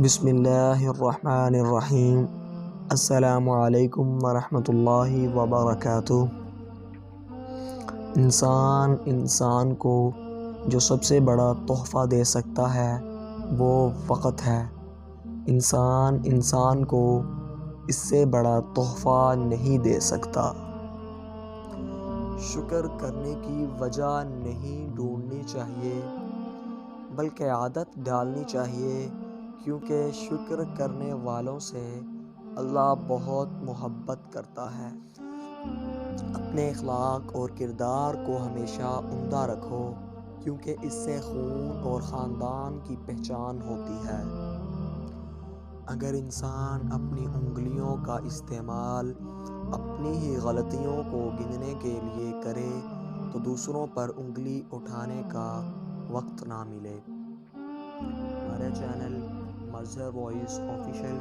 بسم اللہ الرحمن الرحیم۔ السلام علیکم ورحمۃ اللہ وبرکاتہ۔ انسان کو جو سب سے بڑا تحفہ دے سکتا ہے وہ وقت ہے۔ انسان کو اس سے بڑا تحفہ نہیں دے سکتا۔ شکر کرنے کی وجہ نہیں ڈھونڈنی چاہیے بلکہ عادت ڈالنی چاہیے، کیونکہ شکر کرنے والوں سے اللہ بہت محبت کرتا ہے۔ اپنے اخلاق اور کردار کو ہمیشہ عمدہ رکھو، کیونکہ اس سے خون اور خاندان کی پہچان ہوتی ہے۔ اگر انسان اپنی انگلیوں کا استعمال اپنی ہی غلطیوں کو گننے کے لیے کرے تو دوسروں پر انگلی اٹھانے کا وقت نہ ملے۔ ہمارے چینل مظہر وائس آفیشیل